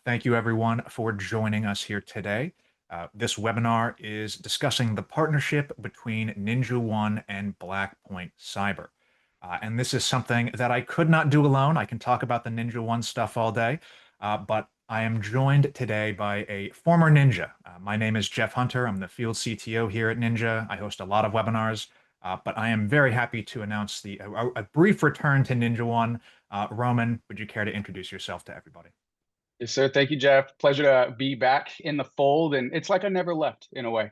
Thank you, everyone, for joining us here today. This webinar is discussing the partnership between NinjaOne and Blackpoint Cyber. And this is something that I could not do alone. I can talk about the NinjaOne stuff all day, but I am joined today by a former Ninja. My name is Jeff Hunter. I'm the field CTO here at Ninja. I host a lot of webinars, but I am very happy to announce a brief return to NinjaOne. Roman, would you care to introduce yourself to everybody? Yes, sir. Thank you, Jeff. Pleasure to be back in the fold. And it's like I never left in a way.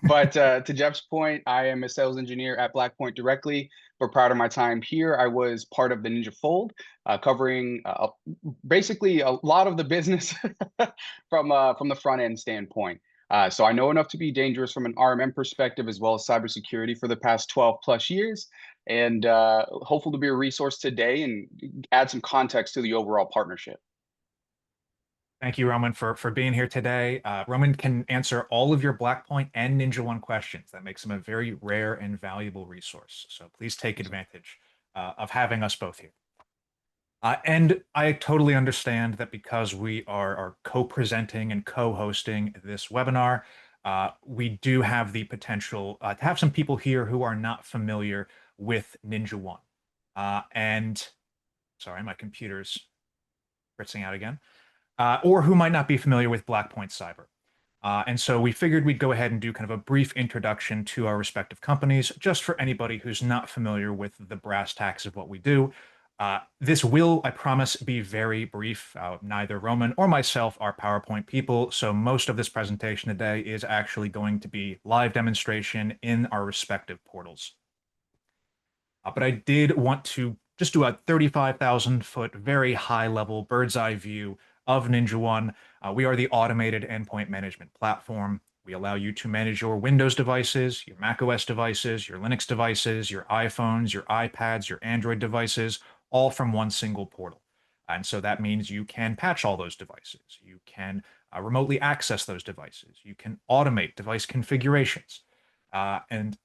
But to Jeff's point, I am a sales engineer at Blackpoint directly. But prior to my time here, I was part of the Ninja Fold, covering basically a lot of the business from the front end standpoint. So I know enough to be dangerous from an RMM perspective as well as cybersecurity for the past 12 plus years. And hopeful to be a resource today and add some context to the overall partnership. Thank you, Roman, for being here today. Roman can answer all of your Blackpoint and NinjaOne questions. That makes him a very rare and valuable resource. So please take advantage of having us both here. And I totally understand that because we are co-presenting and co-hosting this webinar, we do have the potential to have some people here who are not familiar with NinjaOne. And sorry, my computer's fritzing out again. Or who might not be familiar with Blackpoint Cyber. And so we figured we'd go ahead and do kind of a brief introduction to our respective companies, just for anybody who's not familiar with the brass tacks of what we do. This will, I promise, be very brief. Neither Roman or myself are PowerPoint people, so most of this presentation today is actually going to be live demonstration in our respective portals. But I did want to just do a 35,000-foot, very high-level bird's eye view of NinjaOne. We are the automated endpoint management platform. We allow you to manage your Windows devices, your macOS devices, your Linux devices, your iPhones, your iPads, your Android devices, all from one single portal. And so that means you can patch all those devices. You can remotely access those devices. You can automate device configurations. And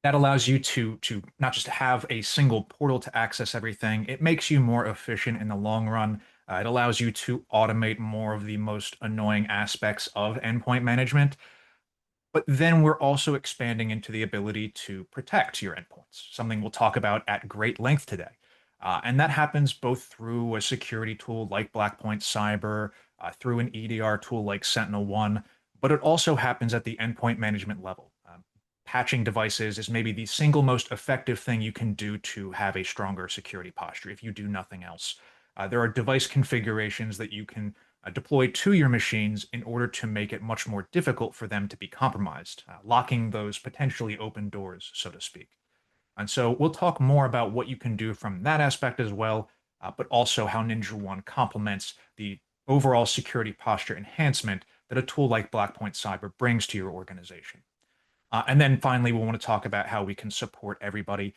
that allows you to not just have a single portal to access everything. It makes you more efficient in the long run. It allows you to automate more of the most annoying aspects of endpoint management. But then we're also expanding into the ability to protect your endpoints, something we'll talk about at great length today. And that happens both through a security tool like Blackpoint Cyber, through an EDR tool like SentinelOne, but it also happens at the endpoint management level. Patching devices is maybe the single most effective thing you can do to have a stronger security posture if you do nothing else. There are device configurations that you can deploy to your machines in order to make it much more difficult for them to be compromised, locking those potentially open doors, so to speak. And so we'll talk more about what you can do from that aspect as well, but also how NinjaOne complements the overall security posture enhancement that a tool like Blackpoint Cyber brings to your organization. And then finally, we want to talk about how we can support everybody.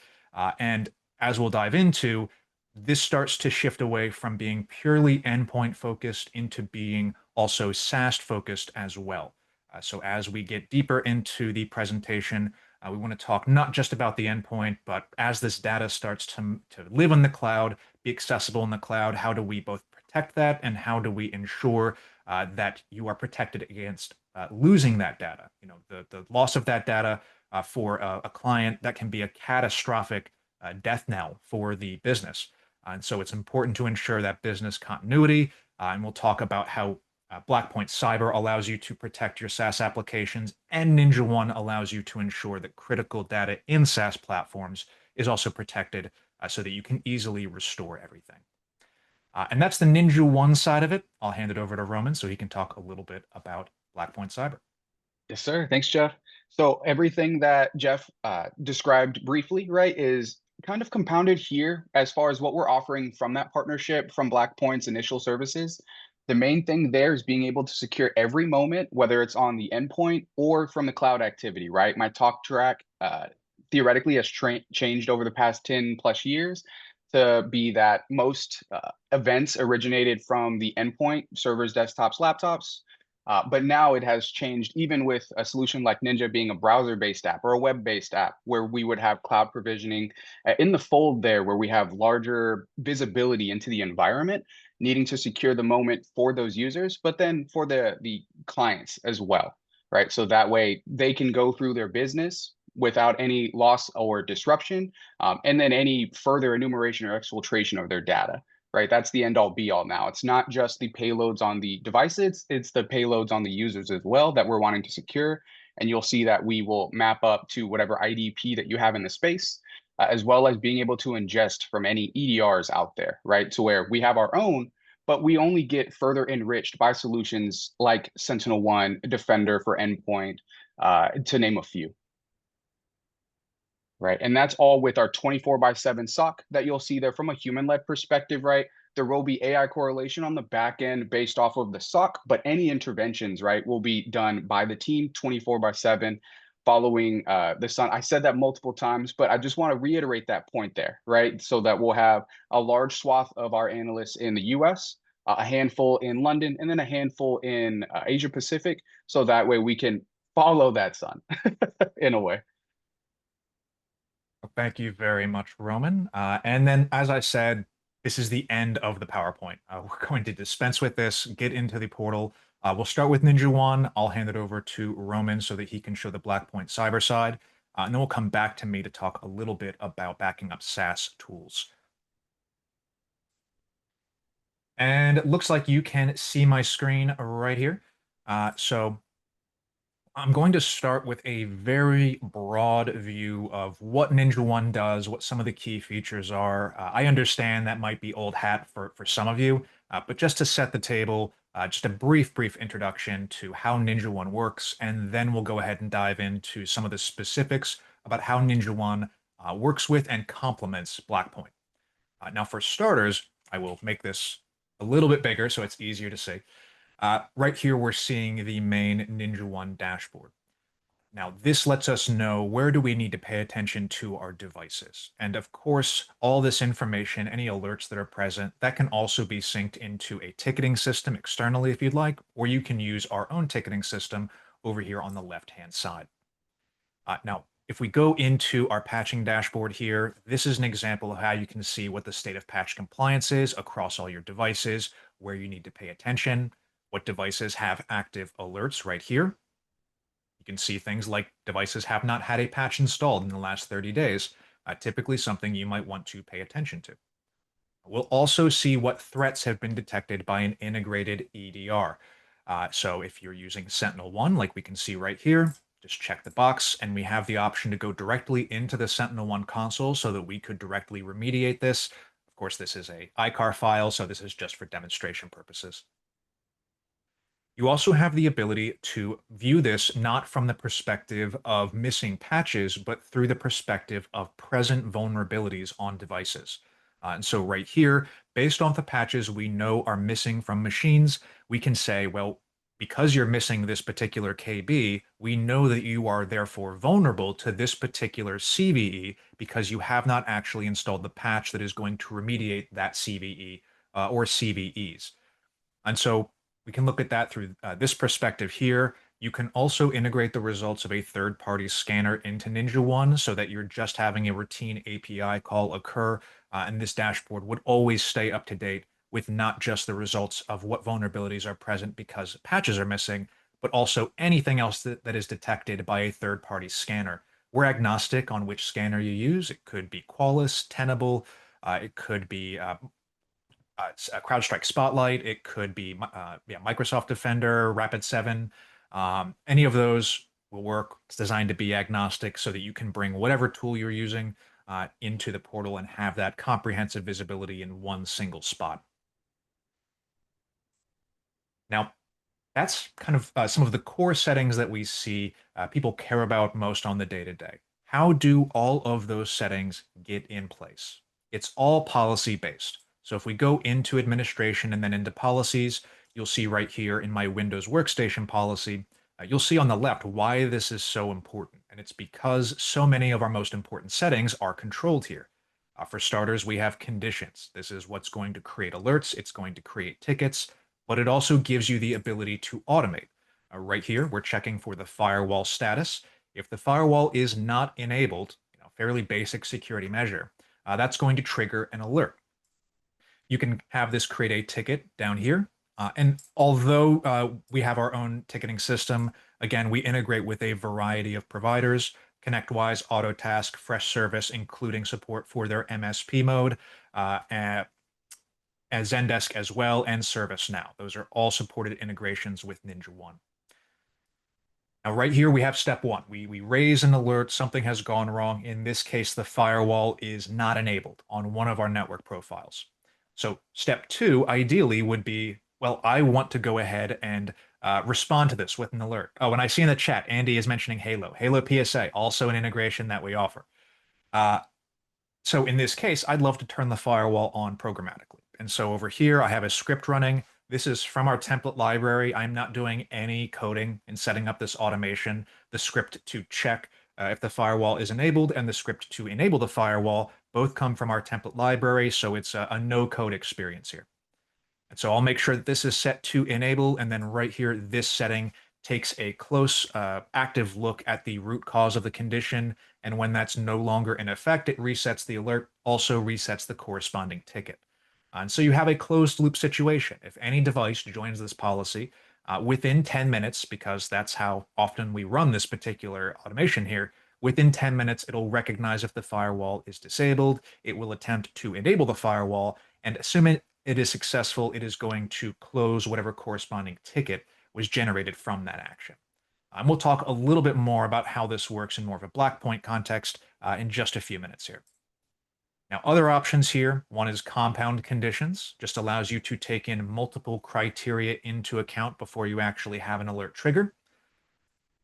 And as we'll dive into, this starts to shift away from being purely endpoint focused into being also SaaS focused as well. So as we get deeper into the presentation, we want to talk not just about the endpoint, but as this data starts to live in the cloud, be accessible in the cloud, how do we both protect that and how do we ensure that you are protected against losing that data? You know, the loss of that data for a client, that can be a catastrophic death knell for the business. And so it's important to ensure that business continuity. And we'll talk about how Blackpoint Cyber allows you to protect your SaaS applications, and NinjaOne allows you to ensure that critical data in SaaS platforms is also protected so that you can easily restore everything. And that's the NinjaOne side of it. I'll hand it over to Roman so he can talk a little bit about Blackpoint Cyber. Yes, sir. Thanks, Jeff. So everything that Jeff described briefly, right, is kind of compounded here as far as what we're offering from that partnership from Blackpoint's initial services. The main thing there is being able to secure every moment, whether it's on the endpoint or from the cloud activity, right? My talk track theoretically has changed over the past 10 plus years to be that most events originated from the endpoint, servers, desktops, laptops. But now it has changed, even with a solution like Ninja being a browser-based app or a web-based app, where we would have cloud provisioning in the fold there, where we have larger visibility into the environment. needing to secure the moment for those users, but then for the clients as well, right? So that way they can go through their business without any loss or disruption, and then any further enumeration or exfiltration of their data, right? That's the end all be all now. It's not just the payloads on the devices, it's the payloads on the users as well that we're wanting to secure. And you'll see that we will map up to whatever IDP that you have in the space, as well as being able to ingest from any EDRs out there, right? To where we have our own, but we only get further enriched by solutions like SentinelOne, Defender for Endpoint, to name a few. Right. And that's all with our 24/7 SOC that you'll see there from a human led perspective, right? There will be AI correlation on the back end based off of the SOC, but any interventions, right, will be done by the team 24/7 following the sun. I said that multiple times, but I just want to reiterate that point there, right? So that we'll have a large swath of our analysts in the US, a handful in London, and then a handful in Asia Pacific. So that way we can follow that sun in a way. Well, thank you very much, Roman. And then, as I said, this is the end of the PowerPoint. We're going to dispense with this, get into the portal. We'll start with NinjaOne. I'll hand it over to Roman so that he can show the Blackpoint Cyber side. And then we'll come back to me to talk a little bit about backing up SaaS tools. And it looks like you can see my screen right here. So I'm going to start with a very broad view of what NinjaOne does, what some of the key features are. I understand that might be old hat for some of you, but just to set the table, just a brief introduction to how NinjaOne works, and then we'll go ahead and dive into some of the specifics about how NinjaOne works with and complements Blackpoint. Now, for starters, I will make this a little bit bigger so it's easier to see. Right here, we're seeing the main NinjaOne dashboard. Now, this lets us know where do we need to pay attention to our devices. And of course, all this information, any alerts that are present, that can also be synced into a ticketing system externally if you'd like, or you can use our own ticketing system over here on the left-hand side. Now, if we go into our patching dashboard here, this is an example of how you can see what the state of patch compliance is across all your devices, where you need to pay attention, what devices have active alerts right here. You can see things like devices have not had a patch installed in the last 30 days, typically something you might want to pay attention to. We'll also see what threats have been detected by an integrated EDR. So if you're using SentinelOne, like we can see right here, just check the box, and we have the option to go directly into the SentinelOne console so that we could directly remediate this. Of course, this is a ICAR file, so this is just for demonstration purposes. You also have the ability to view this not from the perspective of missing patches, but through the perspective of present vulnerabilities on devices. And so right here, based off the patches we know are missing from machines, we can say, well, because you're missing this particular KB, we know that you are therefore vulnerable to this particular CVE because you have not actually installed the patch that is going to remediate that CVE or CVEs. And so we can look at that through this perspective here. You can also integrate the results of a third-party scanner into NinjaOne so that you're just having a routine API call occur, and this dashboard would always stay up to date with not just the results of what vulnerabilities are present because patches are missing, but also anything else that is detected by a third-party scanner. We're agnostic on which scanner you use. It could be Qualys, Tenable, it could be CrowdStrike Spotlight. It could be Microsoft Defender, Rapid7. Any of those will work. It's designed to be agnostic so that you can bring whatever tool you're using into the portal and have that comprehensive visibility in one single spot. Now, that's kind of some of the core settings that we see people care about most on the day-to-day. How do all of those settings get in place? It's all policy-based. So if we go into administration and then into policies, you'll see right here in my Windows Workstation policy, you'll see on the left why this is so important. And it's because so many of our most important settings are controlled here. For starters, we have conditions. This is what's going to create alerts. It's going to create tickets, but it also gives you the ability to automate. Right here, we're checking for the firewall status. If the firewall is not enabled, fairly basic security measure, that's going to trigger an alert. You can have this create a ticket down here. And although we have our own ticketing system, again, we integrate with a variety of providers, ConnectWise, Autotask, Freshservice, including support for their MSP mode, and Zendesk as well, and ServiceNow. Those are all supported integrations with NinjaOne. Now, right here, we have step one. We raise an alert, something has gone wrong. In this case, the firewall is not enabled on one of our network profiles. So step two, ideally, would be, well, I want to go ahead and respond to this with an alert. Oh, and I see in the chat, Andy is mentioning Halo. Halo PSA, also an integration that we offer. Uh, so in this case, I'd love to turn the firewall on programmatically. And so over here, I have a script running. This is from our template library. I'm not doing any coding in setting up this automation. The script to check if the firewall is enabled and the script to enable the firewall both come from our template library. So it's a no-code experience here. And so I'll make sure that this is set to enable. And then right here, this setting takes a close active look at the root cause of the condition. And when that's no longer in effect, it resets the alert, also resets the corresponding ticket. And so you have a closed loop situation. If any device joins this policy within 10 minutes, because that's how often we run this particular automation here, within 10 minutes, it'll recognize if the firewall is disabled. It will attempt to enable the firewall. And assuming it is successful, it is going to close whatever corresponding ticket was generated from that action. We'll talk a little bit more about how this works in more of a Blackpoint context in just a few minutes here. Now, other options here, one is compound conditions, just allows you to take in multiple criteria into account before you actually have an alert trigger.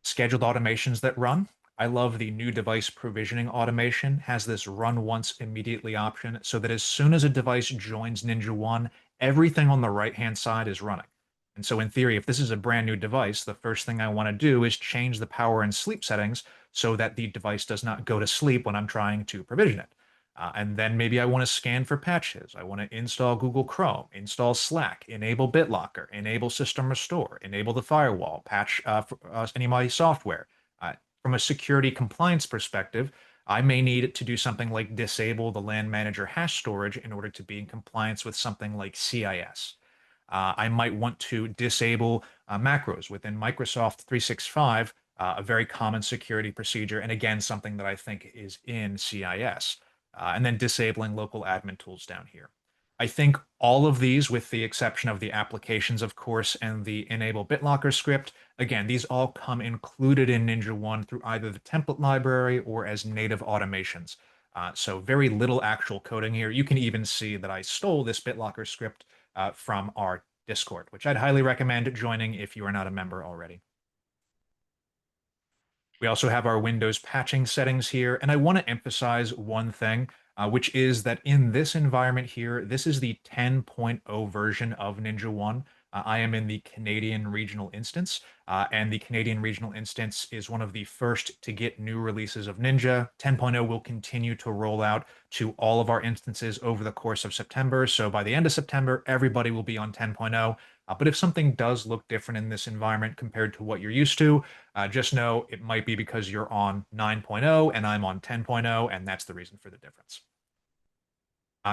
Scheduled automations that run. I love the new device provisioning automation, has this run once immediately option so that as soon as a device joins NinjaOne, everything on the right-hand side is running. And so in theory, if this is a brand new device, the first thing I want to do is change the power and sleep settings so that the device does not go to sleep when I'm trying to provision it. And then maybe I want to scan for patches. I want to install Google Chrome, install Slack, enable BitLocker, enable System Restore, enable the firewall, patch any of my software. From a security compliance perspective, I may need to do something like disable the LAN manager hash storage in order to be in compliance with something like CIS. I might want to disable macros within Microsoft 365, a very common security procedure, and again, something that I think is in CIS. And then disabling local admin tools down here. I think all of these, with the exception of the applications, of course, and the enable BitLocker script, again, these all come included in NinjaOne through either the template library or as native automations. So very little actual coding here. You can even see that I stole this BitLocker script from our Discord, which I'd highly recommend joining if you are not a member already. We also have our Windows patching settings here, and I want to emphasize one thing, which is that in this environment here, this is the 10.0 version of NinjaOne. I am in the Canadian regional instance, and the Canadian regional instance is one of the first to get new releases of Ninja. 10.0 will continue to roll out to all of our instances over the course of September. So by the end of September, everybody will be on 10.0. But if something does look different in this environment compared to what you're used to, just know it might be because you're on 9.0 and I'm on 10.0, and that's the reason for the difference.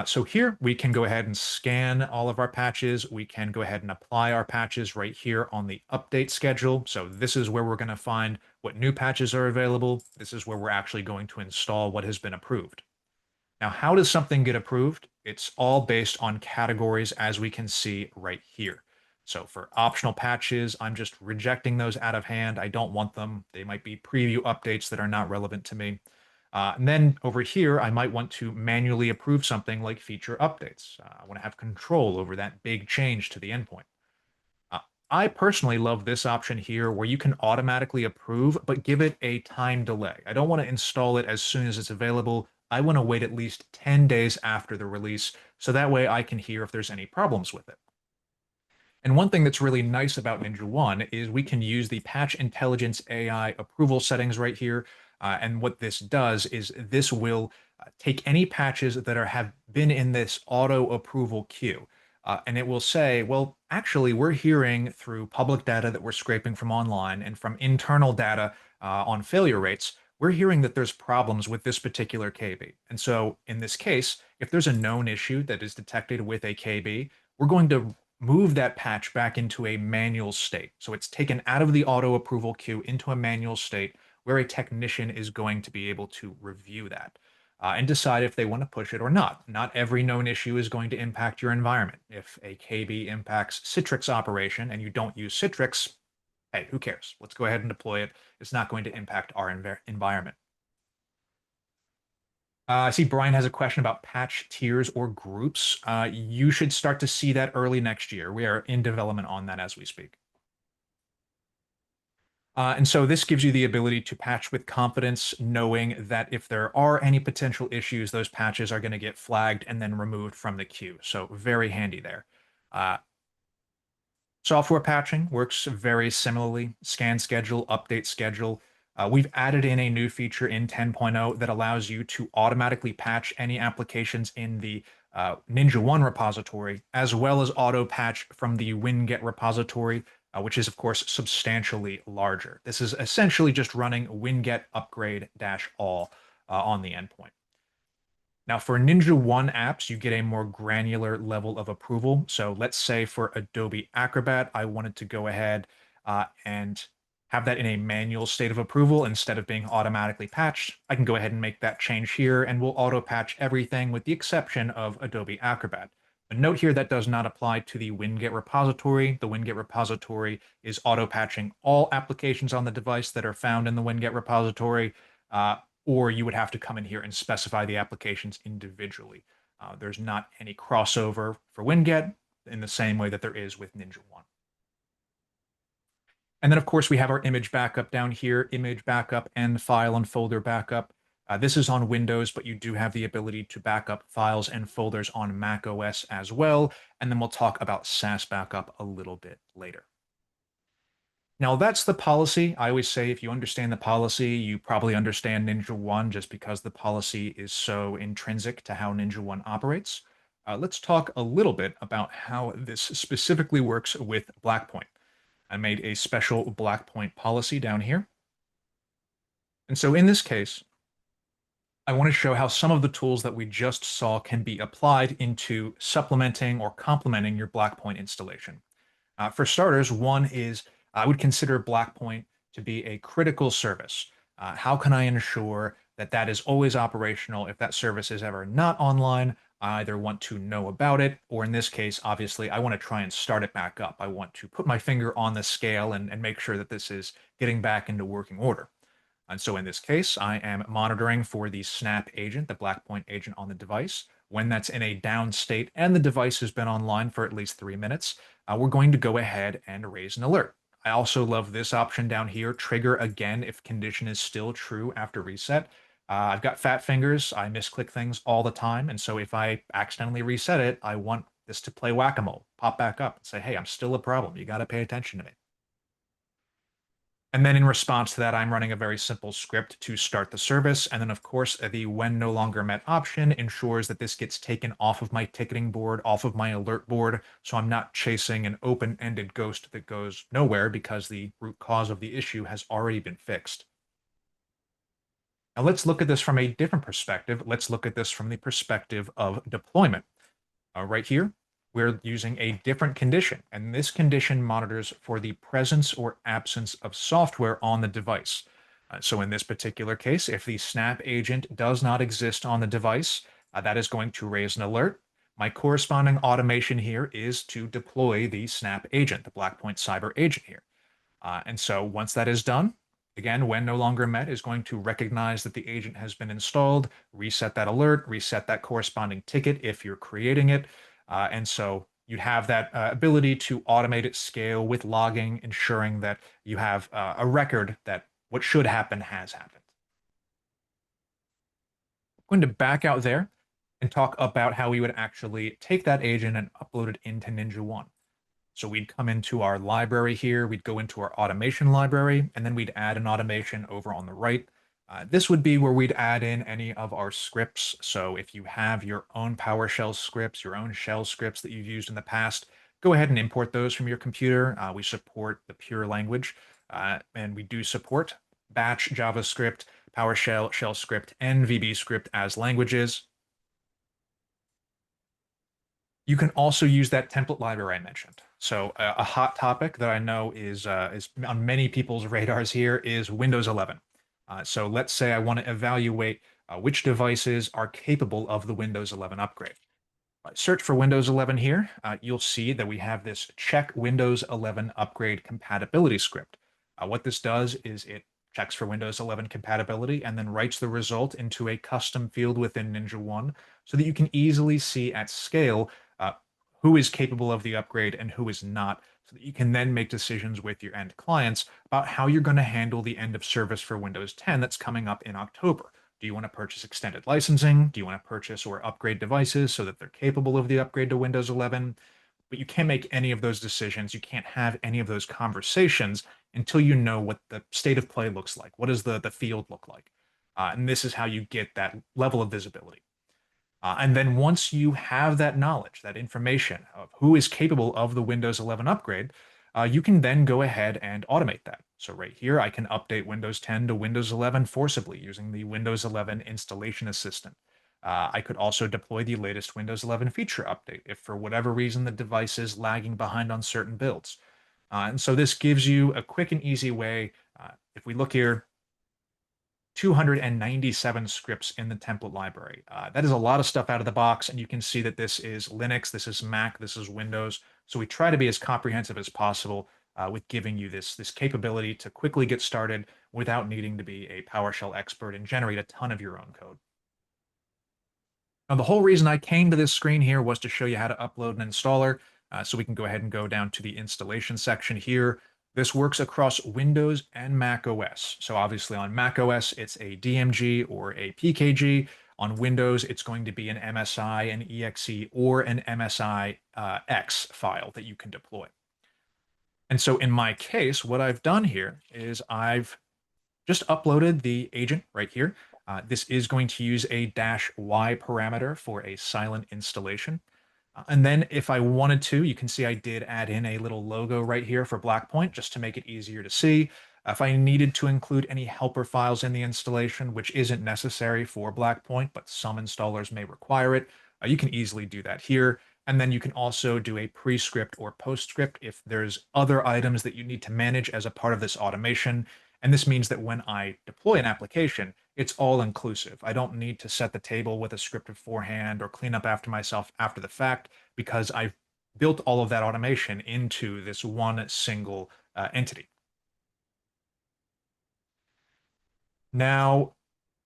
So here we can go ahead and scan all of our patches. We can go ahead and apply our patches right here on the update schedule. So this is where we're going to find what new patches are available. This is where we're actually going to install what has been approved. Now, how does something get approved? It's all based on categories, as we can see right here. So for optional patches, I'm just rejecting those out of hand. I don't want them. They might be preview updates that are not relevant to me. And then over here, I might want to manually approve something like feature updates. I want to have control over that big change to the endpoint. Uh, I personally love this option here where you can automatically approve, but give it a time delay. I don't want to install it as soon as it's available. I want to wait at least 10 days after the release, so that way I can hear if there's any problems with it. And one thing that's really nice about NinjaOne is we can use the Patch Intelligence AI approval settings right here. And what this does is this will take any patches that have been in this auto approval queue. And it will say, well, actually, we're hearing through public data that we're scraping from online and from internal data on failure rates, we're hearing that there's problems with this particular KB. And so in this case, if there's a known issue that is detected with a KB, we're going to move that patch back into a manual state. So it's taken out of the auto approval queue into a manual state where a technician is going to be able to review that and decide if they want to push it or not. Not every known issue is going to impact your environment. If a KB impacts Citrix operation and you don't use Citrix, hey, who cares? Let's go ahead and deploy it. It's not going to impact our environment. I see Brian has a question about patch tiers or groups. You should start to see that early next year. We are in development on that as we speak. And so this gives you the ability to patch with confidence, knowing that if there are any potential issues, those patches are going to get flagged and then removed from the queue. So very handy there. Uh, Software patching works very similarly. Scan schedule, update schedule. We've added in a new feature in 10.0 that allows you to automatically patch any applications in the NinjaOne repository, as well as auto patch from the winget repository, which is, of course, substantially larger. This is essentially just running winget upgrade-all on the endpoint. Now, for NinjaOne apps, you get a more granular level of approval. So let's say for Adobe Acrobat, I wanted to go ahead and have that in a manual state of approval instead of being automatically patched. I can go ahead and make that change here, and we'll auto patch everything with the exception of Adobe Acrobat. But note here that does not apply to the winget repository. The winget repository is auto patching all applications on the device that are found in the winget repository. Or you would have to come in here and specify the applications individually. There's not any crossover for winget in the same way that there is with NinjaOne. And then, of course, we have our image backup down here, image backup and file and folder backup. This is on Windows, but you do have the ability to back up files and folders on Mac OS as well. And then we'll talk about SaaS backup a little bit later. Now, that's the policy. I always say if you understand the policy, you probably understand NinjaOne just because the policy is so intrinsic to how NinjaOne operates. Let's talk a little bit about how this specifically works with Blackpoint. I made a special Blackpoint policy down here. And so in this case, I want to show how some of the tools that we just saw can be applied into supplementing or complementing your Blackpoint installation. For starters, one is I would consider Blackpoint to be a critical service. How can I ensure that that is always operational? If that service is ever not online, I either want to know about it, or in this case, obviously, I want to try and start it back up. I want to put my finger on the scale and make sure that this is getting back into working order. And so in this case, I am monitoring for the Snap agent, the Blackpoint agent on the device. When that's in a down state and the device has been online for at least 3 minutes, we're going to go ahead and raise an alert. I also love this option down here, trigger again if condition is still true after reset. I've got fat fingers. I misclick things all the time. And so if I accidentally reset it, I want this to play whack-a-mole, pop back up and say, hey, I'm still a problem. You got to pay attention to me. And then in response to that, I'm running a very simple script to start the service. And then, of course, the when no longer met option ensures that this gets taken off of my ticketing board, off of my alert board. So I'm not chasing an open-ended ghost that goes nowhere because the root cause of the issue has already been fixed. Now let's look at this from a different perspective. Let's look at this from the perspective of deployment. Right here, we're using a different condition, and this condition monitors for the presence or absence of software on the device. So in this particular case, if the Snap agent does not exist on the device, that is going to raise an alert. My corresponding automation here is to deploy the Snap agent, the Blackpoint Cyber agent here. And so once that is done, again, when no longer met is going to recognize that the agent has been installed, reset that alert, reset that corresponding ticket if you're creating it. And so you have that ability to automate at scale with logging, ensuring that you have a record that what should happen has happened. I'm going to back out there and talk about how we would actually take that agent and upload it into NinjaOne. So we'd come into our library here, we'd go into our automation library, and then we'd add an automation over on the right. This would be where we'd add in any of our scripts. So if you have your own PowerShell scripts, your own shell scripts that you've used in the past, go ahead and import those from your computer. We support the pure language, and we do support Batch, JavaScript, PowerShell, shell script, and VB script as languages. You can also use that template library I mentioned. So a hot topic that I know is on many people's radars here is Windows 11. So let's say I want to evaluate which devices are capable of the Windows 11 upgrade. Search for Windows 11 here. You'll see that we have this check Windows 11 upgrade compatibility script. What this does is it checks for Windows 11 compatibility and then writes the result into a custom field within NinjaOne so that you can easily see at scale uh, who is capable of the upgrade and who is not, so that you can then make decisions with your end clients about how you're going to handle the end of service for Windows 10 that's coming up in October. Do you want to purchase extended licensing? Do you want to purchase or upgrade devices so that they're capable of the upgrade to Windows 11? But you can't make any of those decisions. You can't have any of those conversations until you know what the state of play looks like. What does the field look like? And this is how you get that level of visibility. And then once you have that knowledge, that information of who is capable of the Windows 11 upgrade, you can then go ahead and automate that. So right here, I can update Windows 10 to Windows 11 forcibly using the Windows 11 Installation Assistant. I could also deploy the latest Windows 11 feature update if for whatever reason the device is lagging behind on certain builds. And so this gives you a quick and easy way. If we look here, 297 scripts in the template library. That is a lot of stuff out of the box, and you can see that this is Linux, this is Mac, this is Windows. So we try to be as comprehensive as possible with giving you this capability to quickly get started without needing to be a PowerShell expert and generate a ton of your own code. Now, the whole reason I came to this screen here was to show you how to upload an installer. So we can go ahead and go down to the installation section here. This works across Windows and Mac OS. So obviously on Mac OS, it's a DMG or a PKG. On Windows, it's going to be an MSI, an EXE, or an MSI X file that you can deploy. And so in my case, what I've done here is I've just uploaded the agent right here. This is going to use a -y parameter for a silent installation. And then if I wanted to, you can see I did add in a little logo right here for Blackpoint just to make it easier to see. If I needed to include any helper files in the installation, which isn't necessary for Blackpoint, but some installers may require it, you can easily do that here. And then you can also do a prescript or postscript if there's other items that you need to manage as a part of this automation. And this means that when I deploy an application, it's all inclusive. I don't need to set the table with a script beforehand or clean up after myself after the fact because I've built all of that automation into this one single entity. Now,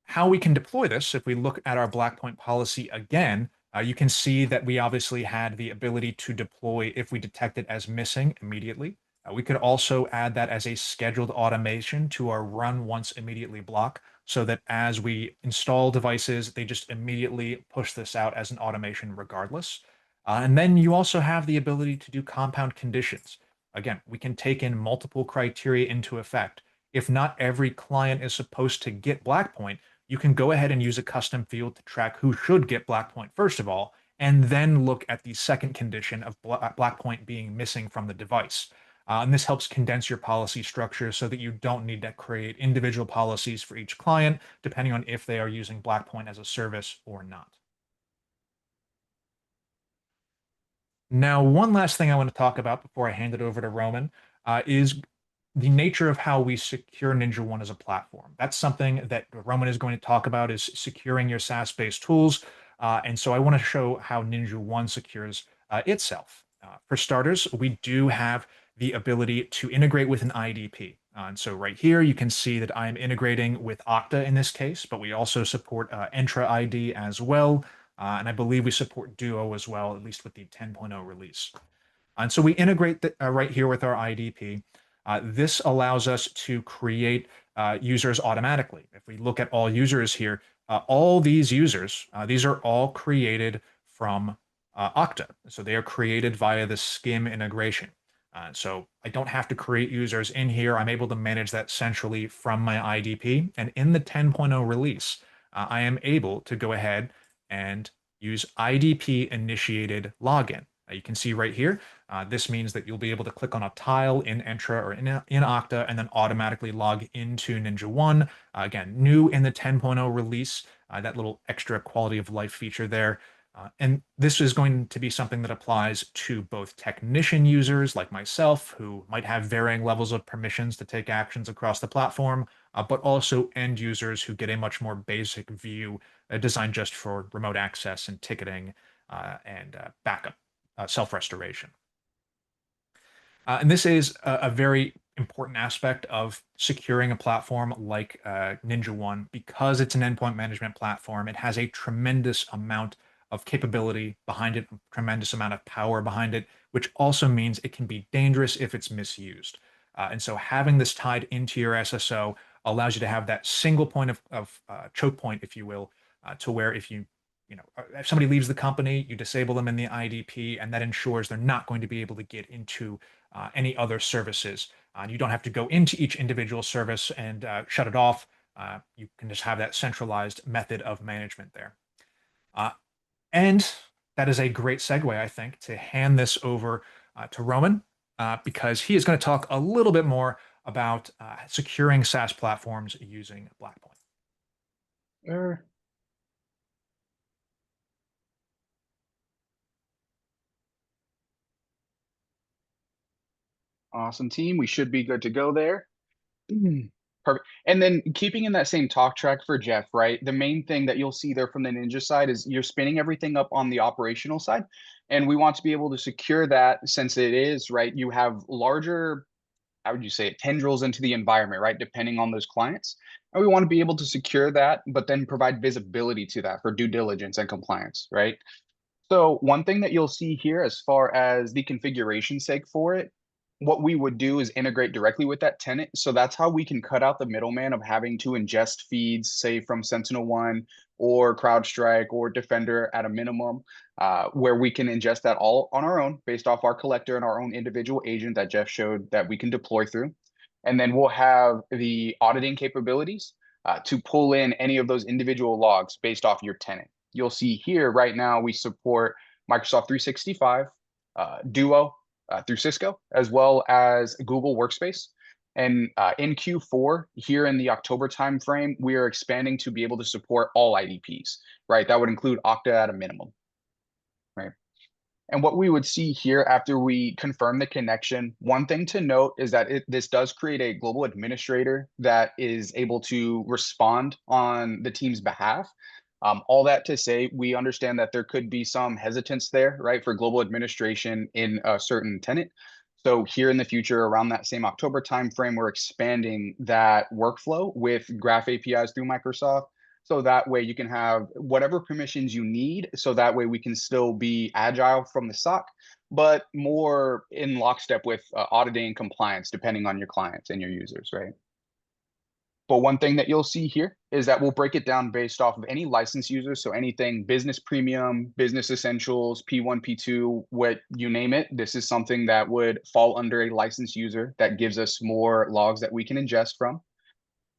how we can deploy this, if we look at our Blackpoint policy again, you can see that we obviously had the ability to deploy if we detect it as missing immediately. We could also add that as a scheduled automation to our run once immediately block so that as we install devices, they just immediately push this out as an automation regardless. And then you also have the ability to do compound conditions. Again, we can take in multiple criteria into effect. If not every client is supposed to get Blackpoint, you can go ahead and use a custom field to track who should get Blackpoint first of all, and then look at the second condition of Blackpoint being missing from the device. And this helps condense your policy structure so that you don't need to create individual policies for each client, depending on if they are using Blackpoint as a service or not. Now, one last thing I want to talk about before I hand it over to Roman is the nature of how we secure NinjaOne as a platform. That's something that Roman is going to talk about is securing your SaaS-based tools. And so I want to show how NinjaOne secures itself. For starters, we do have the ability to integrate with an IDP. And so right here, you can see that I'm integrating with Okta in this case, but we also support Entra ID as well. And I believe we support Duo as well, at least with the 10.0 release. And so we integrate right here with our IDP. This allows us to create users automatically. If we look at all users here, all these users, these are all created from Okta. So they are created via the SCIM integration. So I don't have to create users in here. I'm able to manage that centrally from my IDP. And in the 10.0 release, I am able to go ahead and use IDP initiated login. You can see right here, This means that you'll be able to click on a tile in Entra or in Okta and then automatically log into NinjaOne. Again, new in the 10.0 release, that little extra quality of life feature there. And this is going to be something that applies to both technician users like myself, who might have varying levels of permissions to take actions across the platform, but also end users who get a much more basic view designed just for remote access and ticketing and backup, self-restoration. And this is a very important aspect of securing a platform like NinjaOne because it's an endpoint management platform. It has a tremendous amount of capability behind it, a tremendous amount of power behind it, which also means it can be dangerous if it's misused. And so having this tied into your SSO allows you to have that single point of choke point, if you will, to where if somebody leaves the company, you disable them in the IDP, and that ensures they're not going to be able to get into any other services. You don't have to go into each individual service and shut it off. You can just have that centralized method of management there. And that is a great segue, I think, to hand this over to Roman, because he is going to talk a little bit more about securing SaaS platforms using Blackpoint. Sure. Awesome, team. We should be good to go there. Perfect. And then keeping in that same talk track for Jeff, right? The main thing that you'll see there from the Ninja side is you're spinning everything up on the operational side. And we want to be able to secure that since it is, right? You have larger, how would you say it, tendrils into the environment, right? Depending on those clients. And we want to be able to secure that, but then provide visibility to that for due diligence and compliance, right? So one thing that you'll see here as far as the configuration sake for it, what we would do is integrate directly with that tenant. So that's how we can cut out the middleman of having to ingest feeds, say from SentinelOne or CrowdStrike or Defender at a minimum, where we can ingest that all on our own based off our collector and our own individual agent that Jeff showed that we can deploy through. And then we'll have the auditing capabilities to pull in any of those individual logs based off your tenant. You'll see here right now we support Microsoft 365, Duo through Cisco, as well as Google Workspace. And in Q4, here in the October timeframe, we are expanding to be able to support all IDPs, right? That would include Okta at a minimum, right? And what we would see here after we confirm the connection, one thing to note is that this does create a global administrator that is able to respond on the team's behalf. All that to say, we understand that there could be some hesitance there, right, for global administration in a certain tenant. So here in the future, around that same October timeframe, we're expanding that workflow with Graph APIs through Microsoft. So that way you can have whatever permissions you need. So that way we can still be agile from the SOC, but more in lockstep with auditing and compliance, depending on your clients and your users, right? But one thing that you'll see here is that we'll break it down based off of any license users. So anything business premium, business essentials, P1, P2, what you name it. This is something that would fall under a licensed user that gives us more logs that we can ingest from.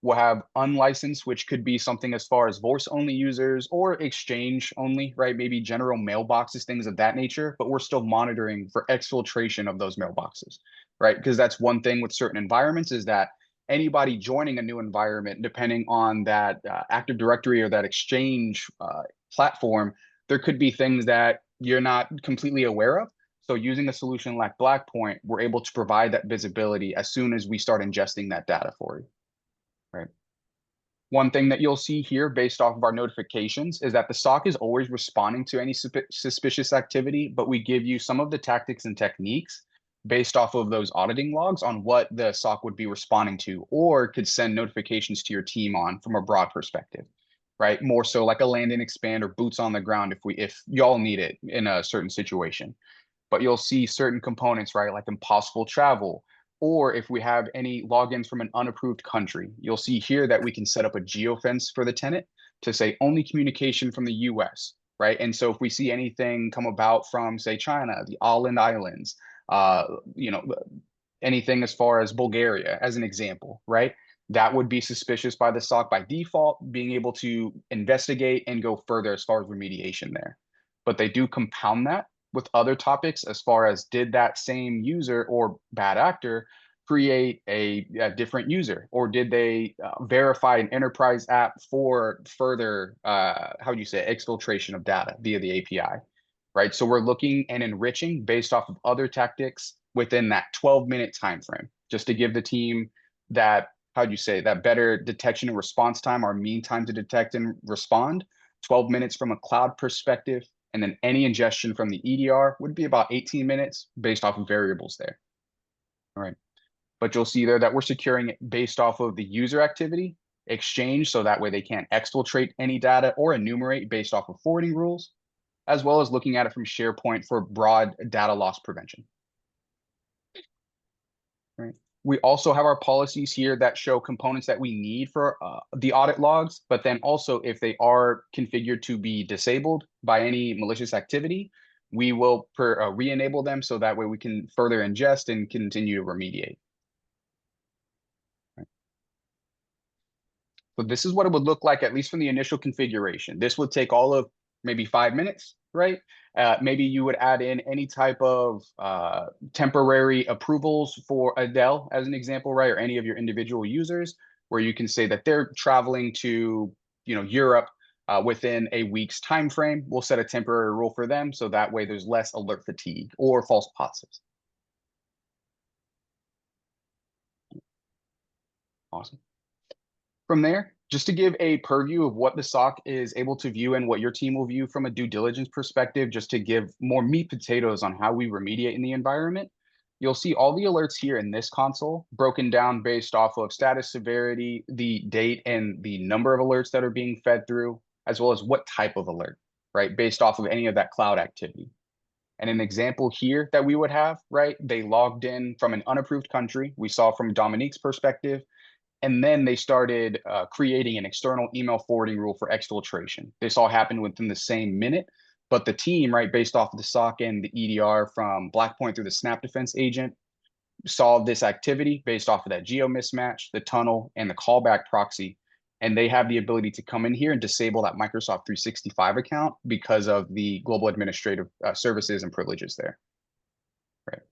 We'll have unlicensed, which could be something as far as voice only users or exchange only, right? Maybe general mailboxes, things of that nature, but we're still monitoring for exfiltration of those mailboxes, right? Because that's one thing with certain environments is that anybody joining a new environment, depending on that Active Directory or that exchange platform, there could be things that you're not completely aware of. So using a solution like Blackpoint, we're able to provide that visibility as soon as we start ingesting that data for you. Right. One thing that you'll see here based off of our notifications is that the SOC is always responding to any suspicious activity, but we give you some of the tactics and techniques based off of those auditing logs on what the SOC would be responding to or could send notifications to your team on from a broad perspective, right? More so like a land and expand or boots on the ground if y'all need it in a certain situation. But you'll see certain components, right? Like impossible travel, or if we have any logins from an unapproved country, you'll see here that we can set up a geofence for the tenant to say only communication from the US, right? And so if we see anything come about from, say, China, the Åland Islands, you know, anything as far as Bulgaria, as an example, right? That would be suspicious by the SOC by default, being able to investigate and go further as far as remediation there. But they do compound that with other topics as far as did that same user or bad actor create a different user, or did they verify an enterprise app for further, how do you say, exfiltration of data via the API, right? So we're looking and enriching based off of other tactics within that 12-minute time frame, just to give the team that, how do you say, that better detection and response time, our mean time to detect and respond, 12 minutes from a cloud perspective, and then any ingestion from the EDR would be about 18 minutes based off of variables there. All right. But you'll see there that we're securing it based off of the user activity exchange. So that way they can't exfiltrate any data or enumerate based off of forwarding rules, as well as looking at it from SharePoint for broad data loss prevention. Right. We also have our policies here that show components that we need for the audit logs, but then also if they are configured to be disabled by any malicious activity, we will re-enable them so that way we can further ingest and continue to remediate. Right. So this is what it would look like, at least from the initial configuration. This would take all of maybe 5 minutes, right? Maybe you would add in any type of temporary approvals for Adele, as an example, right? Or any of your individual users, where you can say that they're traveling to, Europe within a week's time frame. We'll set a temporary rule for them, so that way there's less alert fatigue or false positives. Awesome. From there, just to give a purview of what the SOC is able to view and what your team will view from a due diligence perspective, just to give more meat potatoes on how we remediate in the environment, you'll see all the alerts here in this console broken down based off of status, severity, the date, and the number of alerts that are being fed through, as well as what type of alert, right, based off of any of that cloud activity. And an example here that we would have, right, they logged in from an unapproved country. We saw from Dominique's perspective, and then they started creating an external email forwarding rule for exfiltration. This all happened within the same minute, but the team, right, based off of the SOC and the EDR from Blackpoint through the Snap Defense agent, saw this activity based off of that geo mismatch, the tunnel, and the callback proxy. And they have the ability to come in here and disable that Microsoft 365 account because of the global administrative services and privileges there. Right.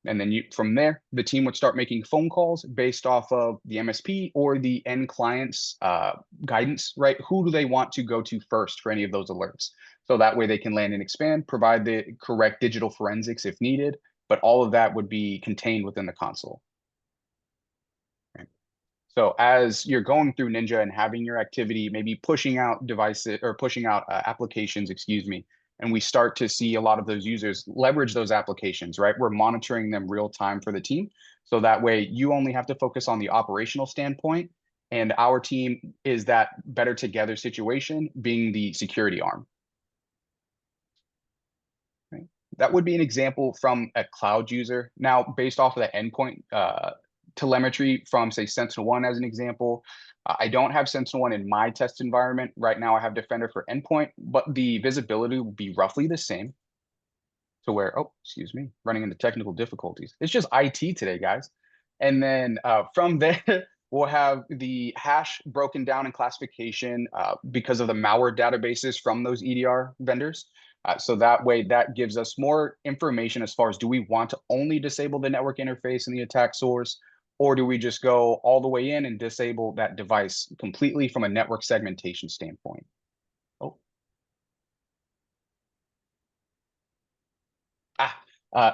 And then from there, the team would start making phone calls based off of the MSP or the end client's guidance, right? Who do they want to go to first for any of those alerts? So that way they can land and expand, provide the correct digital forensics if needed, but all of that would be contained within the console. Right. So as you're going through Ninja and having your activity, maybe pushing out devices or pushing out applications, excuse me, and we start to see a lot of those users leverage those applications, right? We're monitoring them real time for the team. So that way you only have to focus on the operational standpoint, and our team is that better together situation being the security arm. Right? That would be an example from a cloud user. Now, based off of the endpoint telemetry from, say, SentinelOne as an example, I don't have SentinelOne in my test environment. Right now I have Defender for endpoint, but the visibility will be roughly the same to where, oh, excuse me, running into technical difficulties. It's just IT today, guys. And then from there, we'll have the hash broken down in classification because of the malware databases from those EDR vendors. So that way, that gives us more information as far as, do we want to only disable the network interface and the attack source, or do we just go all the way in and disable that device completely from a network segmentation standpoint? Oh.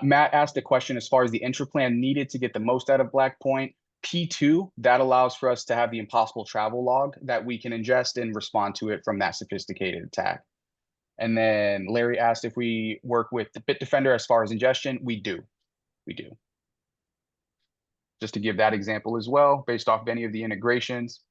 Matt asked a question as far as the intraplan needed to get the most out of Blackpoint. P2, that allows for us to have the impossible travel log that we can ingest and respond to it from that sophisticated attack. And then Larry asked if we work with the Bitdefender as far as ingestion. We do. We do. Just to give that example as well, based off of any of the integrations.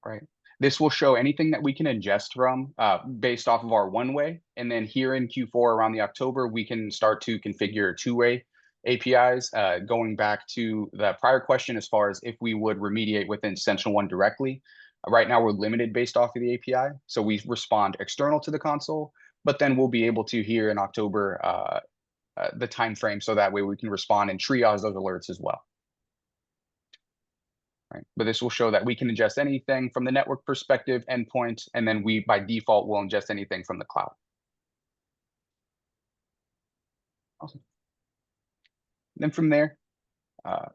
Right. This will show anything that we can ingest from based off of our one-way. And then here in Q4 around the October, we can start to configure two-way APIs. Going back to the prior question as far as if we would remediate within SentinelOne directly. Right now, we're limited based off of the API. So we respond external to the console, but then we'll be able to here in October the time frame, so that way we can respond and triage those alerts as well. right? But this will show that we can ingest anything from the network perspective endpoint, and then we, by default, will ingest anything from the cloud. Awesome. Then from there,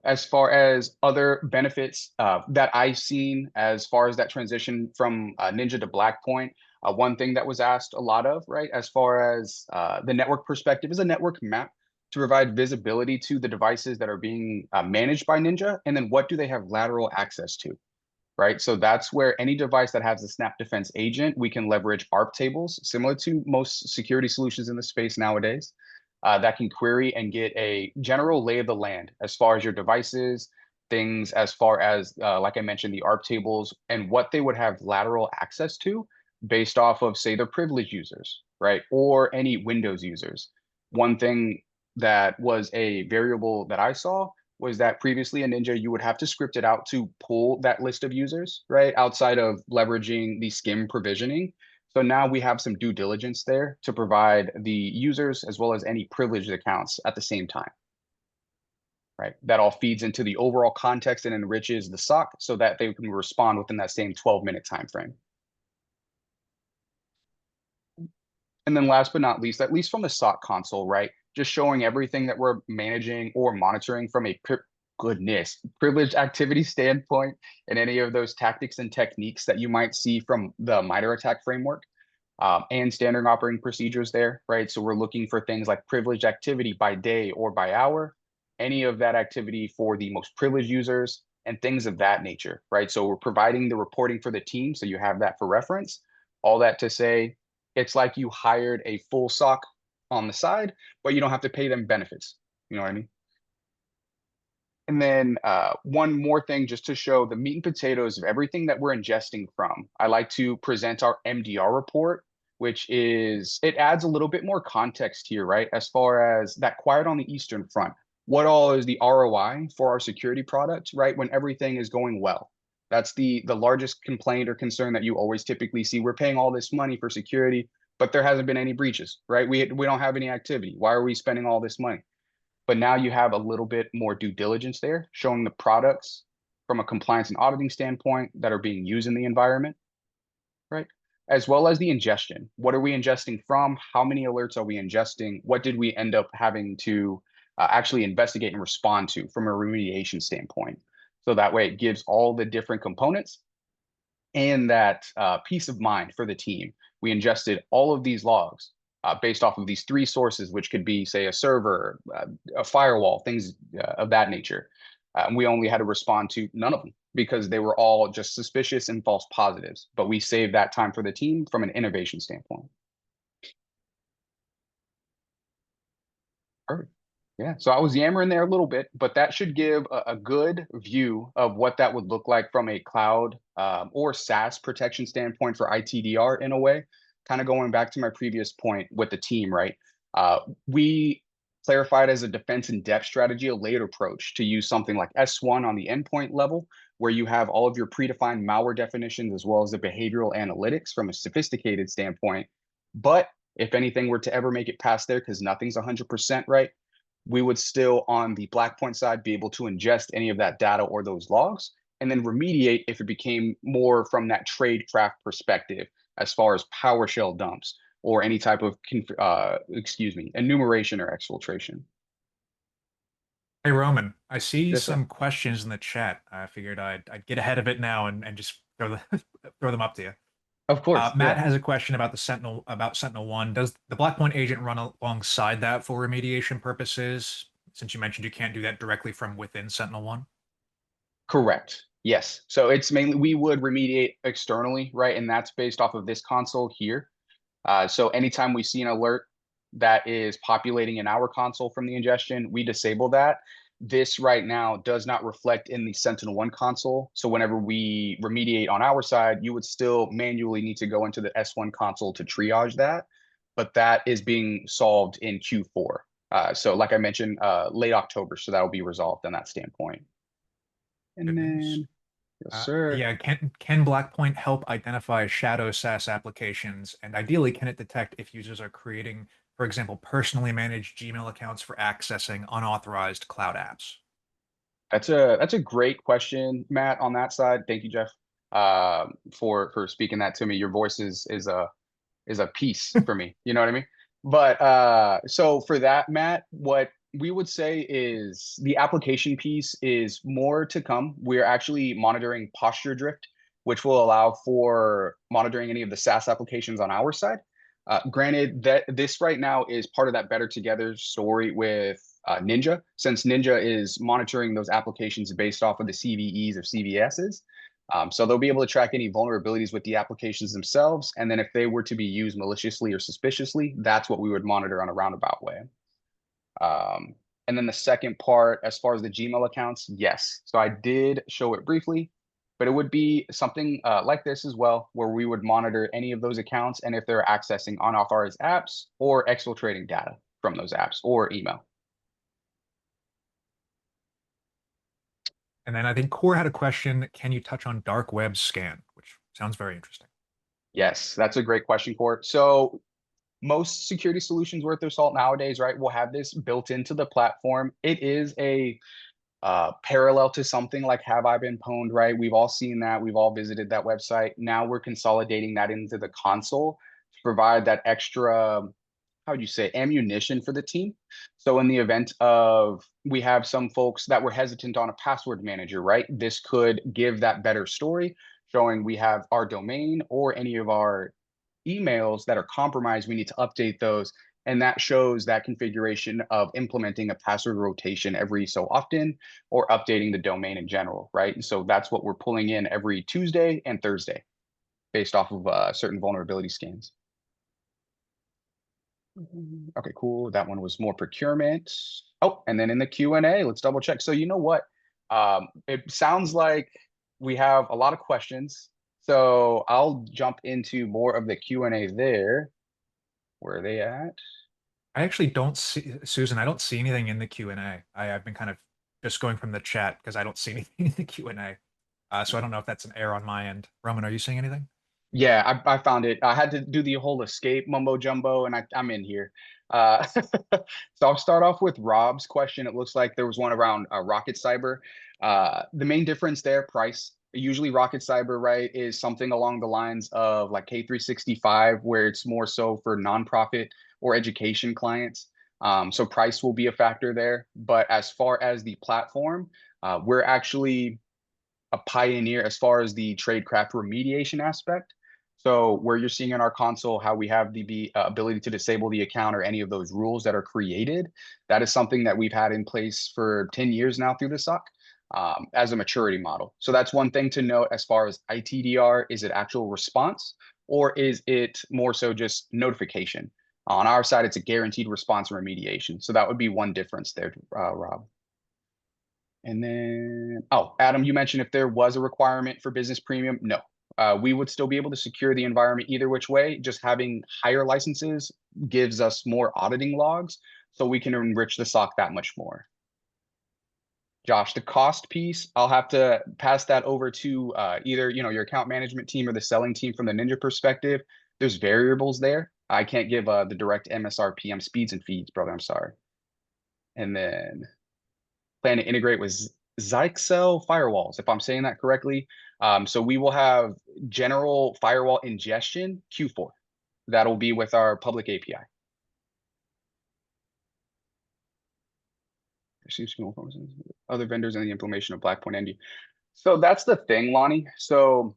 as far as other benefits that I've seen as far as that transition from Ninja to Blackpoint, one thing that was asked a lot of, right, as far as the network perspective, is a network map to provide visibility to the devices that are being managed by Ninja, and then what do they have lateral access to, right? So that's where any device that has a Snap Defense agent, we can leverage ARP tables, similar to most security solutions in the space nowadays, that can query and get a general lay of the land as far as your devices, things as far as, like I mentioned, the ARP tables and what they would have lateral access to based off of, say, their privileged users, right? Or any Windows users. One thing that was a variable that I saw was that previously in Ninja, you would have to script it out to pull that list of users, right? Outside of leveraging the SCIM provisioning. So now we have some due diligence there to provide the users as well as any privileged accounts at the same time, right? That all feeds into the overall context and enriches the SOC so that they can respond within that same 12-minute time frame. And then last but not least, at least from the SOC console, right? Just showing everything that we're managing or monitoring from a privileged activity standpoint, and any of those tactics and techniques that you might see from the MITRE ATT&CK framework, and standard operating procedures there, right? So we're looking for things like privileged activity by day or by hour, any of that activity for the most privileged users and things of that nature, right? So we're providing the reporting for the team, so you have that for reference. All that to say, it's like you hired a full SOC on the side, but you don't have to pay them benefits. You know what I mean? And then one more thing, just to show the meat and potatoes of everything that we're ingesting from, I like to present our MDR report, which is, it adds a little bit more context here, right? As far as that quiet on the Eastern Front, what all is the ROI for our security product, right? When everything is going well. That's the largest complaint or concern that you always typically see. We're paying all this money for security, but there hasn't been any breaches, right? We don't have any activity. Why are we spending all this money? But now you have a little bit more due diligence there, showing the products from a compliance and auditing standpoint that are being used in the environment, right? As well as the ingestion. What are we ingesting from? How many alerts are we ingesting? What did we end up having to actually investigate and respond to from a remediation standpoint? So that way it gives all the different components and that peace of mind for the team. We ingested all of these logs based off of these three sources, which could be, say, a server, a firewall, things of that nature. We only had to respond to none of them because they were all just suspicious and false positives. But we saved that time for the team from an innovation standpoint. Perfect. Yeah, so I was yammering there a little bit, but that should give a good view of what that would look like from a cloud or SaaS protection standpoint for ITDR in a way. Kind of going back to my previous point with the team, right? We clarified as a defense in depth strategy, a layered approach to use something like S1 on the endpoint level, where you have all of your predefined malware definitions as well as the behavioral analytics from a sophisticated standpoint. But if anything were to ever make it past there, because nothing's 100% right, we would still on the Blackpoint side be able to ingest any of that data or those logs and then remediate if it became more from that tradecraft perspective as far as PowerShell dumps or any type of enumeration or exfiltration. Hey, Roman, I see Yes, sir. some questions in the chat. I figured I'd get ahead of it now and just throw them up to you. Of course, Matt yeah. has a question about the Sentinel-1. Does the Blackpoint agent run alongside that for remediation purposes? Since you mentioned you can't do that directly from within Sentinel-1. Correct. Yes. So it's mainly we would remediate externally, right? And that's based off of this console here. So anytime we see an alert that is populating in our console from the ingestion, we disable that. This right now does not reflect in the Sentinel-1 console. So whenever we remediate on our side, you would still manually need to go into the S1 console to triage that. But that is being solved in Q4. So like I mentioned, late October. So that will be resolved on that standpoint. And Good news. then, yes, sir. Yeah, can Blackpoint help identify shadow SaaS applications? And ideally, can it detect if users are creating, for example, personally managed Gmail accounts for accessing unauthorized cloud apps? That's a great question, Matt, on that side. Thank you, Jeff, for speaking that to me. Your voice is a piece for me. You know what I mean? But so for that, Matt, what we would say is the application piece is more to come. We're actually monitoring posture drift, which will allow for monitoring any of the SaaS applications on our side. Granted, that this right now is part of that better together story with Ninja, since Ninja is monitoring those applications based off of the CVEs or CVSs. So they'll be able to track any vulnerabilities with the applications themselves. And then if they were to be used maliciously or suspiciously, that's what we would monitor on a roundabout way. And then the second part, as far as the Gmail accounts, yes. So I did show it briefly, but it would be something like this as well, where we would monitor any of those accounts and if they're accessing unauthorized apps or exfiltrating data from those apps or email. And then I think Core had a question, can you touch on dark web scan, which sounds very interesting. Yes, that's a great question, Court. So most security solutions worth their salt nowadays, right, will have this built into the platform. It is a parallel to something like Have I Been Pwned, right? We've all seen that. We've all visited that website. Now we're consolidating that into the console to provide that extra, how would you say, ammunition for the team. So in the event of we have some folks that were hesitant on a password manager, right? This could give that better story showing we have our domain or any of our emails that are compromised. We need to update those. And that shows that configuration of implementing a password rotation every so often or updating the domain in general, right? And so that's what we're pulling in every Tuesday and Thursday based off of certain vulnerability scans. Okay, cool. That one was more procurement. Oh, and then in the Q&A, let's double check. So you know what? It sounds like we have a lot of questions. So I'll jump into more of the Q&A there. Where are they at? I actually don't see, Susan, I don't see anything in the Q&A. I've been kind of just going from the chat because I don't see anything in the Q&A. So I don't know if that's an error on my end. Roman, are you seeing anything? Yeah, I found it. I had to do the whole escape mumbo jumbo, and I'm in here. So I'll start off with Rob's question. It looks like there was one around Rocket Cyber. The main difference there, price. Usually Rocket Cyber, right, is something along the lines of like K365, where it's more so for nonprofit or education clients. So price will be a factor there. But as far as the platform, we're actually a pioneer as far as the tradecraft remediation aspect. So where you're seeing in our console how we have the ability to disable the account or any of those rules that are created, that is something that we've had in place for 10 years now through the SOC as a maturity model. So that's one thing to note as far as ITDR. Is it actual response or is it more so just notification? On our side, it's a guaranteed response remediation. So that would be one difference there, Rob. And then, oh, Adam, you mentioned if there was a requirement for business premium. No, we would still be able to secure the environment either which way. Just having higher licenses gives us more auditing logs, so we can enrich the SOC that much more. Josh, the cost piece, I'll have to pass that over to either your account management team or the selling team from the Ninja perspective. There's variables there. I can't give the direct MSRP speeds and feeds, brother. I'm sorry. And then plan to integrate with Zyxel firewalls, if I'm saying that correctly. So we will have general firewall ingestion Q4. That'll be with our public API. Other vendors and the implementation of Blackpoint ND. So that's the thing, Lonnie. So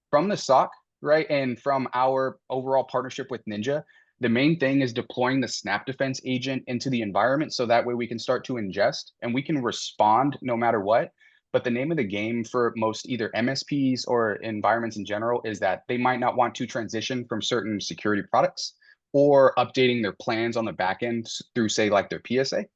from the SOC, right, and from our overall partnership with Ninja, the main thing is deploying the Snap Defense agent into the environment so that way we can start to ingest and we can respond no matter what. But the name of the game for most either MSPs or environments in general is that they might not want to transition from certain security products or updating their plans on the back end through, say, like their PSA.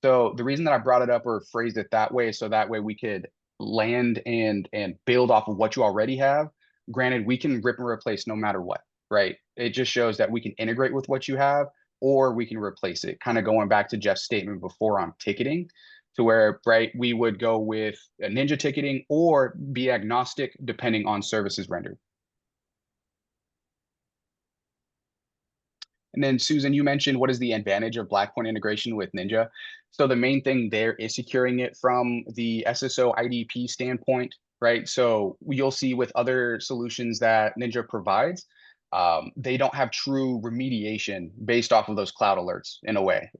So the reason that I brought it up or phrased it that way is so that way we could land and build off of what you already have. Granted, we can rip and replace no matter what, right? It just shows that we can integrate with what you have or we can replace it. Kind of going back to Jeff's statement before on ticketing, to where, right, we would go with a Ninja ticketing or be agnostic depending on services rendered. And then Susan, you mentioned what is the advantage of Blackpoint integration with Ninja. So the main thing there is securing it from the SSO IDP standpoint, right? So you'll see with other solutions that Ninja provides, they don't have true remediation based off of those cloud alerts in a way.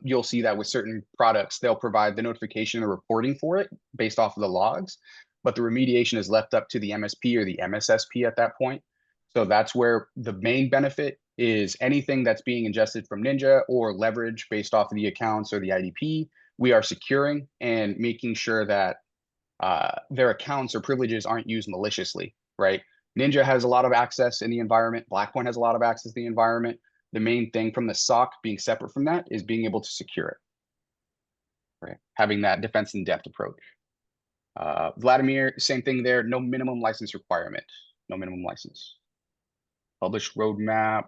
You'll see that with certain products, they'll provide the notification and reporting for it based off of the logs, but the remediation is left up to the MSP or the MSSP at that point. So that's where the main benefit is anything that's being ingested from Ninja or leverage based off of the accounts or the IDP, we are securing and making sure that their accounts or privileges aren't used maliciously, right? Ninja has a lot of access in the environment. Blackpoint has a lot of access to the environment. The main thing from the SOC being separate from that is being able to secure it, right? Having that defense in depth approach. Vladimir, same thing there. No minimum license requirement. No minimum license. Published roadmap.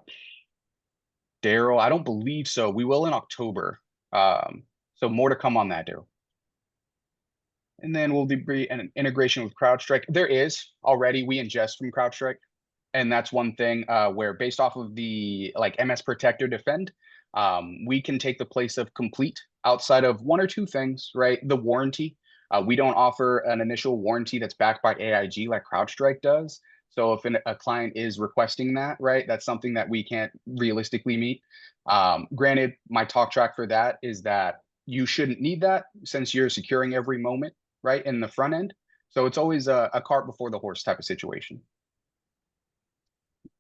Daryl, I don't believe so. We will in October. So more to come on that, Daryl. And then we'll be an integration with CrowdStrike. There is already, we ingest from CrowdStrike. And that's one thing where based off of the like MS Protect or Defend, we can take the place of Complete outside of one or two things, right? The warranty. We don't offer an initial warranty that's backed by AIG like CrowdStrike does. So if a client is requesting that, right, that's something that we can't realistically meet. Granted, my talk track for that is that you shouldn't need that since you're securing every moment, right, in the front end. So it's always a cart before the horse type of situation.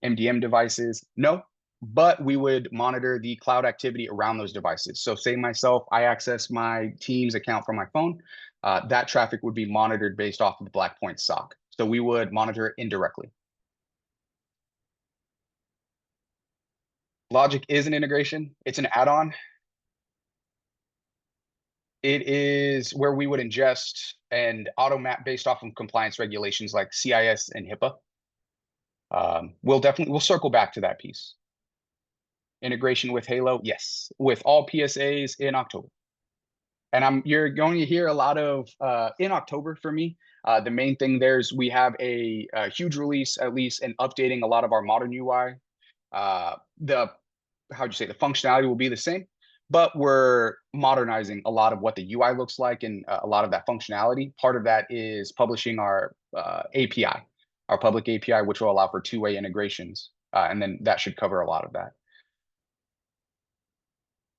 MDM devices, no, but we would monitor the cloud activity around those devices. So say myself, I access my Teams account from my phone, that traffic would be monitored based off of the Blackpoint SOC. So we would monitor it indirectly. Logic is an integration. It's an add-on. It is where we would ingest and auto map based off of compliance regulations like CIS and HIPAA. We'll circle back to that piece. Integration with Halo, yes, with all PSAs in October. And you're going to hear a lot of in October for me. The main thing there is we have a huge release, at least, in updating a lot of our modern UI. The functionality will be the same, but we're modernizing a lot of what the UI looks like and a lot of that functionality. Part of that is publishing our API, our public API, which will allow for two-way integrations. And then that should cover a lot of that.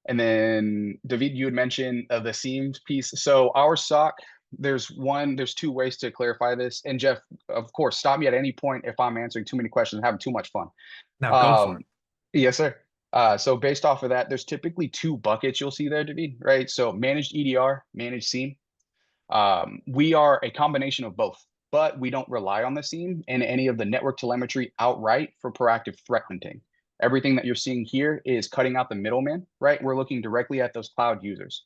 And then David, you had mentioned the seams piece. So our SOC, there's two ways to clarify this. And Jeff, of course, stop me at any point if I'm answering too many questions and having too much fun. No, go for it. Yes, sir. So based off of that, there's typically two buckets you'll see there, David, right? So managed EDR, managed SIEM. We are a combination of both, but we don't rely on the SIEM and any of the network telemetry outright for proactive threat hunting. Everything that you're seeing here is cutting out the middleman, right? We're looking directly at those cloud users,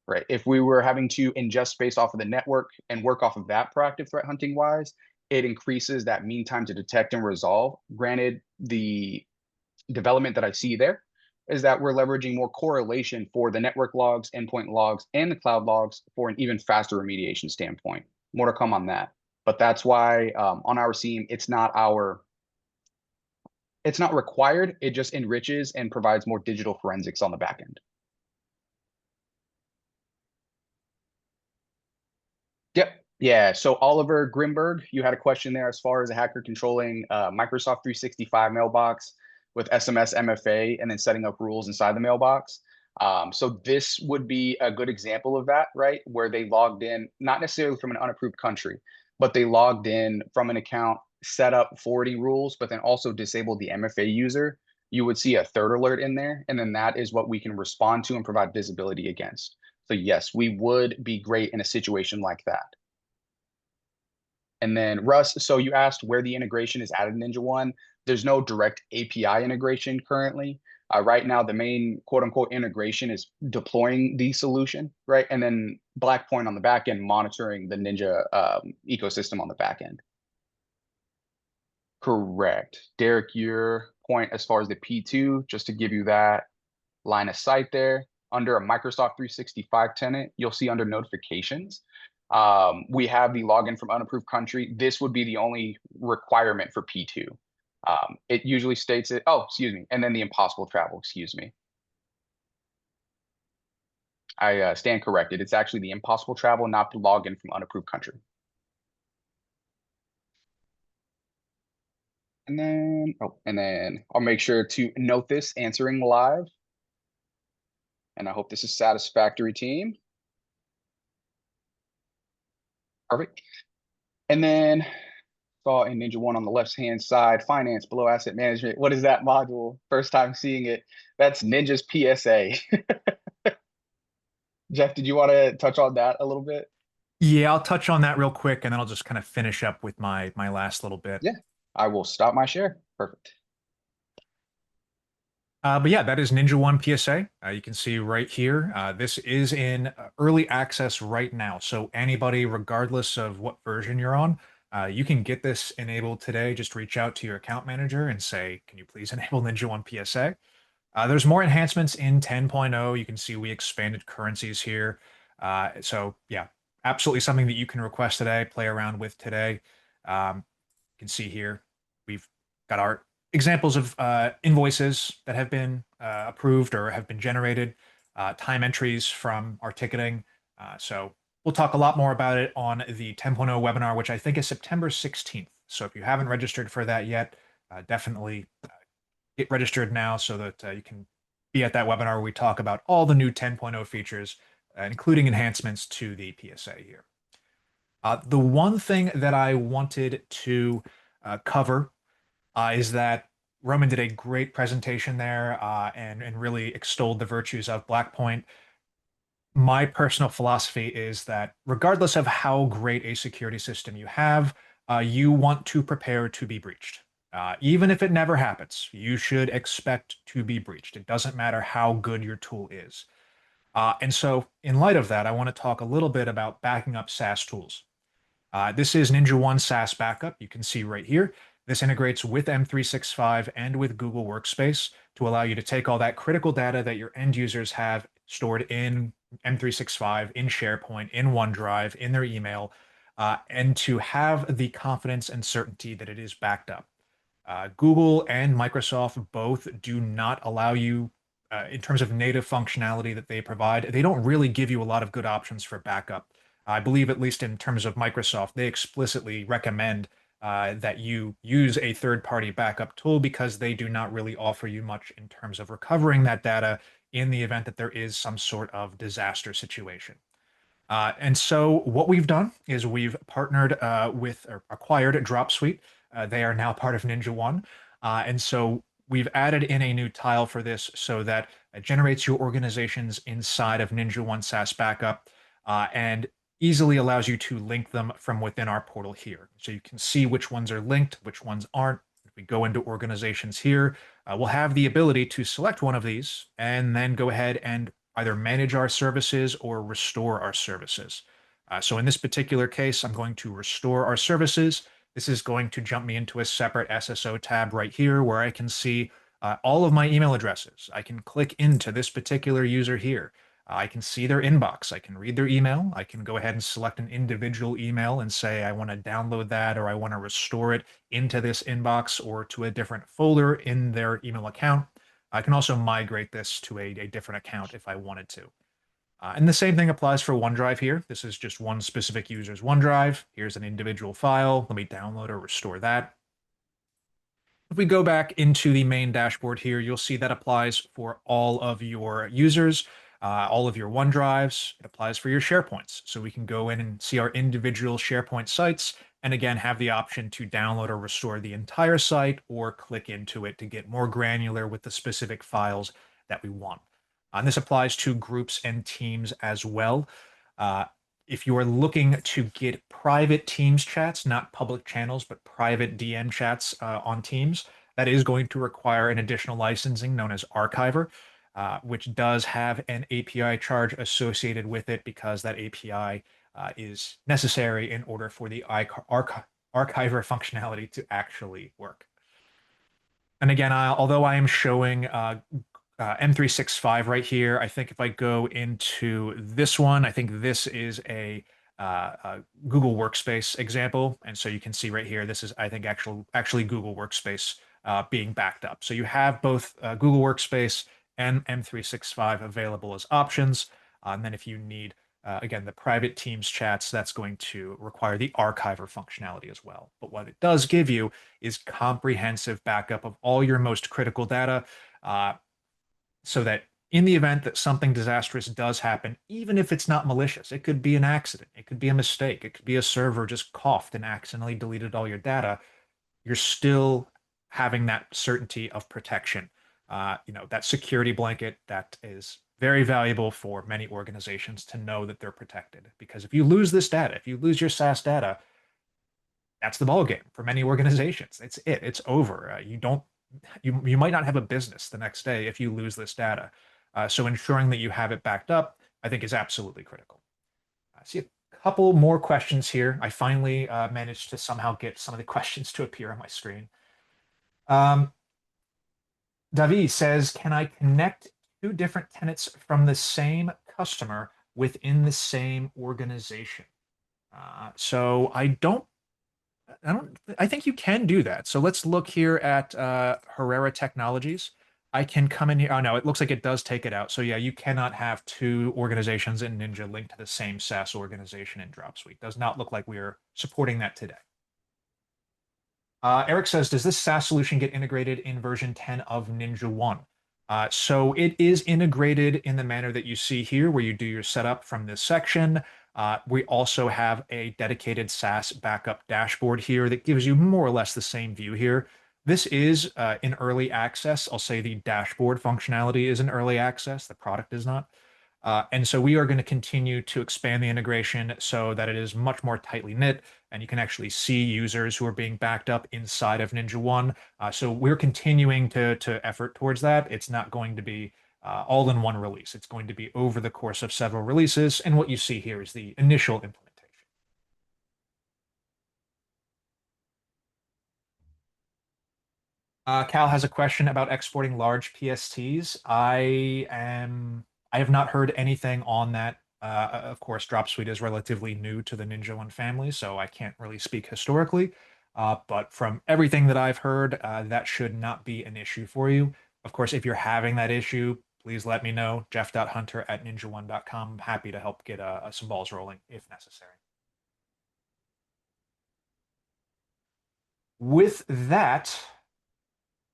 right? If we were having to ingest based off of the network and work off of that proactive threat hunting wise, it increases that mean time to detect and resolve. Granted, the development that I see there is that we're leveraging more correlation for the network logs, endpoint logs, and the cloud logs for an even faster remediation standpoint. More to come on that. But that's why on our SIEM, it's not required. It just enriches and provides more digital forensics on the back end. Yep. Yeah. So Oliver Grimberg, you had a question there as far as a hacker controlling Microsoft 365 mailbox with SMS MFA and then setting up rules inside the mailbox. So this would be a good example of that, right? Where they logged in, not necessarily from an unapproved country, but they logged in from an account, set up forwarding rules, but then also disabled the MFA user. You would see a third alert in there. And then that is what we can respond to and provide visibility against. So yes, we would be great in a situation like that. And then Russ, so you asked where the integration is added in NinjaOne. There's no direct API integration currently. Right now, the main quote unquote integration is deploying the solution, right? And then Blackpoint on the back end monitoring the Ninja ecosystem on the back end. Correct. Derek, your point as far as the P2, just to give you that line of sight there, under a Microsoft 365 tenant, you'll see under notifications, we have the login from unapproved country. This would be the only requirement for P2. It usually states it. Oh, excuse me. And then the impossible travel, excuse me. I stand corrected. It's actually the impossible travel, not to log in from unapproved country. And then I'll make sure to note this answering live. And I hope this is satisfactory, team. Perfect. And then saw in NinjaOne on the left-hand side, finance below asset management. What is that module? First time seeing it. That's Ninja's PSA. Jeff, did you want to touch on that a little bit? Yeah, I'll touch on that real quick, and then I'll just kind of finish up with my last little bit. Yeah, I will stop my share. Perfect. But yeah, that is NinjaOne PSA. You can see right here. This is in early access right now. So anybody, regardless of what version you're on, you can get this enabled today. Just reach out to your account manager and say, can you please enable NinjaOne PSA? There's more enhancements in 10.0. You can see we expanded currencies here. So yeah, absolutely something that you can request today, play around with today. You can see here, we've got our examples of invoices that have been approved or have been generated, time entries from our ticketing. So we'll talk a lot more about it on the 10.0 webinar, which I think is September 16th. So if you haven't registered for that yet, definitely get registered now so that you can be at that webinar where we talk about all the new 10.0 features, including enhancements to the PSA here. The one thing that I wanted to cover is that Roman did a great presentation there and really extolled the virtues of Blackpoint. My personal philosophy is that regardless of how great a security system you have, you want to prepare to be breached. Even if it never happens, you should expect to be breached. It doesn't matter how good your tool is. And so, in light of that, I want to talk a little bit about backing up SaaS tools. This is NinjaOne SaaS Backup. You can see right here. This integrates with M365 and with Google Workspace to allow you to take all that critical data that your end users have stored in M365, in SharePoint, in OneDrive, in their email, and to have the confidence and certainty that it is backed up. Google and Microsoft both do not allow you, in terms of native functionality that they provide, they don't really give you a lot of good options for backup. I believe, at least in terms of Microsoft, they explicitly recommend that you use a third-party backup tool because they do not really offer you much in terms of recovering that data in the event that there is some sort of disaster situation. And so what we've done is we've partnered with or acquired Dropsuite. They are now part of NinjaOne. And so we've added in a new tile for this so that it generates your organizations inside of NinjaOne SaaS Backup and easily allows you to link them from within our portal here. So you can see which ones are linked, which ones aren't. If we go into organizations here, we'll have the ability to select one of these and then go ahead and either manage our services or restore our services. So in this particular case, I'm going to restore our services. This is going to jump me into a separate SSO tab right here where I can see all of my email addresses. I can click into this particular user here. I can see their inbox. I can read their email. I can go ahead and select an individual email and say I want to download that or I want to restore it into this inbox or to a different folder in their email account. I can also migrate this to a different account if I wanted to. And the same thing applies for OneDrive here. This is just one specific user's OneDrive. Here's an individual file. Let me download or restore that. If we go back into the main dashboard here, you'll see that applies for all of your users, all of your OneDrives. It applies for your SharePoints. So we can go in and see our individual SharePoint sites and again have the option to download or restore the entire site or click into it to get more granular with the specific files that we want. And this applies to groups and teams as well. Uh, if you are looking to get private Teams chats, not public channels, but private DM chats on Teams, that is going to require an additional licensing known as Archiver, which does have an API charge associated with it because that API is necessary in order for the Archiver functionality to actually work. And again, although I am showing M365 right here, I think if I go into this one, I think this is a Google Workspace example. And so you can see right here, this is, I think, actually Google Workspace being backed up. So you have both Google Workspace and M365 available as options. And then if you need, again, the private Teams chats, that's going to require the archiver functionality as well. But what it does give you is comprehensive backup of all your most critical data, uh, so that in the event that something disastrous does happen, even if it's not malicious, it could be an accident, it could be a mistake, it could be a server just coughed and accidentally deleted all your data, you're still having that certainty of protection. That security blanket that is very valuable for many organizations to know that they're protected. Because if you lose this data, if you lose your SaaS data, that's the ball game for many organizations. It's over. You might not have a business the next day if you lose this data. So ensuring that you have it backed up, I think, is absolutely critical. I see a couple more questions here. I finally managed to somehow get some of the questions to appear on my screen. Um, Davi says, can I connect two different tenants from the same customer within the same organization? So I think you can do that. So let's look here at Herrera Technologies. I can come in here. Oh no, it looks like it does take it out. So yeah, you cannot have two organizations in Ninja linked to the same SaaS organization in Dropsuite. Does not look like we are supporting that today. Eric says, does this SaaS solution get integrated in version 10 of NinjaOne? So it is integrated in the manner that you see here, where you do your setup from this section. We also have a dedicated SaaS backup dashboard here that gives you more or less the same view here. This is in early access. I'll say the dashboard functionality is in early access. The product is not. And so we are going to continue to expand the integration so that it is much more tightly knit, and you can actually see users who are being backed up inside of NinjaOne. So we're continuing to effort towards that. It's not going to be all in one release. It's going to be over the course of several releases. And what you see here is the initial implementation. Cal has a question about exporting large PSTs. I have not heard anything on that. Of course, Dropsuite is relatively new to the NinjaOne family, so I can't really speak historically. But from everything that I've heard, that should not be an issue for you. Of course, if you're having that issue, please let me know. Jeff.hunter@ninjaone.com. I'm happy to help get some balls rolling if necessary. With that,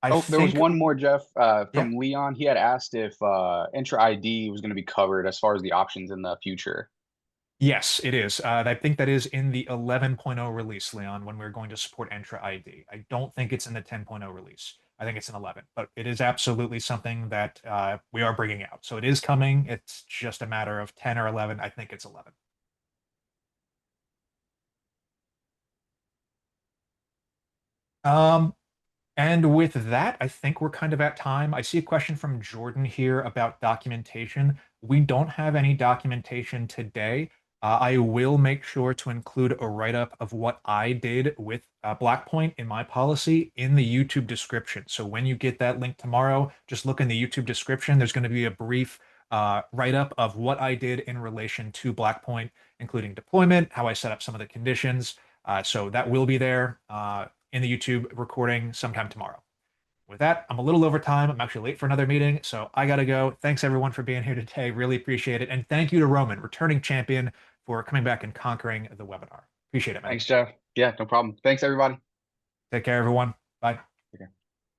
I Oh, there was think, one more, Jeff, yeah. from Leon. He had asked if Entra ID was going to be covered as far as the options in the future. Yes, it is. I think that is in the 11.0 release, Leon, when we're going to support Entra ID. I don't think it's in the 10.0 release. I think it's in 11, but it is absolutely something that we are bringing out. So it is coming. It's just a matter of 10 or 11. I think it's 11. Um, And with that, I think we're kind of at time. I see a question from Jordan here about documentation. We don't have any documentation today. I will make sure to include a write-up of what I did with Blackpoint in my policy in the YouTube description. So when you get that link tomorrow, just look in the YouTube description. There's going to be a brief write-up of what I did in relation to Blackpoint, including deployment, how I set up some of the conditions. So that will be there. In the YouTube recording sometime tomorrow. With that, I'm a little over time. I'm actually late for another meeting, so I gotta go. Thanks everyone for being here today. Really appreciate it. And thank you to Roman, returning champion, for coming back and conquering the webinar. Appreciate it, man. Thanks, Jeff. Yeah, no problem. Thanks, everybody. Take care, everyone. Bye.